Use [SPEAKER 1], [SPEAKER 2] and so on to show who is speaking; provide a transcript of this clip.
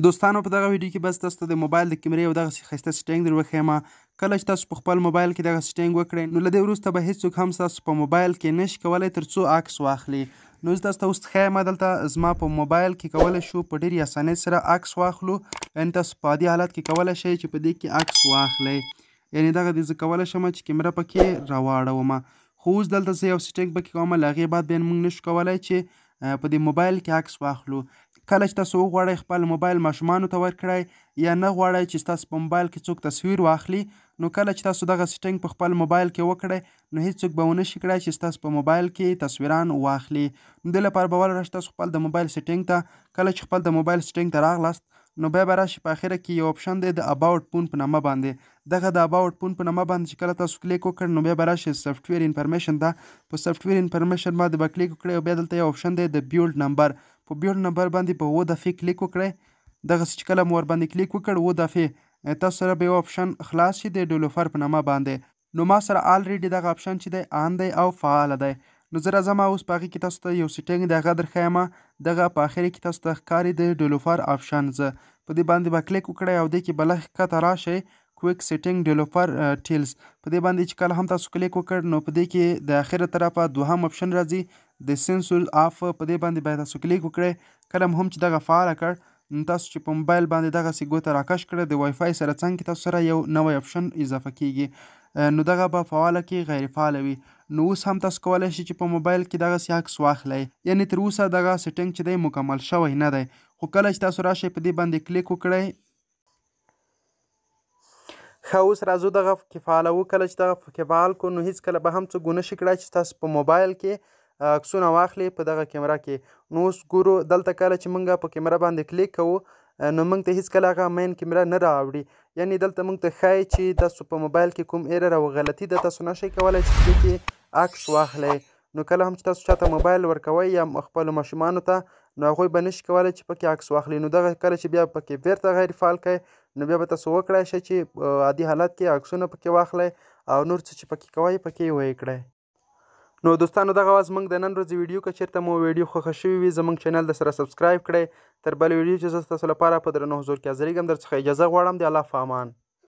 [SPEAKER 1] دوستانو په دغه ویډیو کې بس تاسو ته د موبایل د کیمرې یو دغسې ښایسته سیټینګ در وښیم. کله چې تاسو په خپل موبایل کې دغه سیټینګ وکړئ نو له دې وروسته به هیڅوک هم ستاسو په موبایل کې نشي کولی تر څو عکس واخلي. نو زه تاسو ته اوس ښیم دلته زما په موبایل کې کولی شو په ډېرې اسانۍ سره عکس واخلو. یعنې تاسو په عادي حالت کې کولی شئ چې په دې کې عکس واخلئ. یعنې دغه دې زه کولی شم چې کیمره پکې راواړومه. خو اوس دلته زه یو سیټینګ پکې کوم، له هغې بعد بیا موږ نشو کولی چې په دې موبایل کې عکس واخلو. کله چې تاسو وغواړئ خپل موبایل ماشومانو ته ورکړئ یا نه غواړئ چې ستاسو په موبایل کې څوک تصویر واخلي، نو کله چې تاسو دغه سیټینګ په خپل موبایل کې وکړئ نو هیڅوک به ونه شي کړی چې ستاسو په موبایل کې تصویران واخلي. نو دې لپاره به ولې راشئ تاسو خپل د موبایل سیټینګ ته. کله چې خپل د موبایل سیټینګ ته راغلاست نو بیا به راشي په اخره کې یو اپشن دی د اباوټ فون په نامه باندې. دغه د اباوټ فون په نامه باندې چې کله تاسو کلیک وکړ نو بیا به راشي سافټویر انفارمیشن ته. په سافټویر انفارمیشن باندې به کلیک وکړئ او بیا دلته یو اپشن دی د بیولډ نمبر. په بیولډ نمبر باندې په 7 دفعې کلیک وکړئ. دغسې چې کله مو ورباندې کلیک وکړ 7 دفعې تاسو سره به یو اپشن خلاص شي د ډیولوپر په نامه باندې. نو ما سره آلریډي دغه اپشن چې دی آن دی او فعاله دی. نو زه راځم اوس په هغې کې تاسو ته یو سیټینګ دی هغه در ښیم. دغه په اخر کې تاسو ته ښکاري د ډیولوپر اپشن. زه په دې باندې به کلیک وکړئ او دې کې به لږ ښکته راشئ کویک سیټینګ ډیولوپر ټیلز. په دې باندې چې کله هم تاسو کلیک وکړ نو په دې کې د اخره طرفه دوهم اپشن راځي د سینسور آف. په دې باندې باید تاسو کلیک وکړئ. کله هم چې دغه فعاله کړ نو تاسو چې په موبایل باندې دغسې ګوته راکش کړه د وای فای سره څنګ کې تاسو سره یو نوی اپشن اضافه کیږي. نو دغه به فعاله کې غیر فعاله وي. نو اوس هم تاسو کولی شئ چې په موبایل کې دغسې عکس واخلئ. یعنې تر اوسه دغه سیټینګ چې دی مکمل شوی نه دی. خو کله چې تاسو راشئ په دې باندې کلیک وکړئ. ښه اوس راځو دغه کې فعالوو. کله چې دغه پکې فعال کړو نو هېڅکله به هم څوک ونه شي کړی چې تاسو په موبایل کې عکسونه واخلي په دغه کیمره کې. نو اوس ګورو دلته کله چې موږ په کیمره باندې کلیک کوو نو موږ ته هېڅکله هغه مین کیمره نه راوړي. یعنې دلته موږ ته ښایي چې تاسو په موبایل کې کوم ایرر او غلطي ده تاسو نشئ کولی چې په دې کې عکس واخلئ. نو کله هم چې تاسو چاته موبایل ورکوئ یا خپلو ماشومانو ته نو هغوی به نشي کولی چې پکې عکس واخلي. نو دغه کله چې بیا پکې بیرته غیر فعال کړئ نو بیا به تاسو وکړی شئ چې عادي حالت کې عکسونه پکې واخلئ او نور څه چې پکې کوئ پکې ویې کړئ. نو دوستانو دغه وه زموږ د نن ورځې ویډیو. که چېرته مو ویډیو خوښه شوې وي زموږ چینل درسره سبسکرایب کړئ. تر بلې ویډیو چې زه ستاسو لپاره په درنو حضور کې حاضرېږم درڅخه اجازه غواړم. د الله په امان.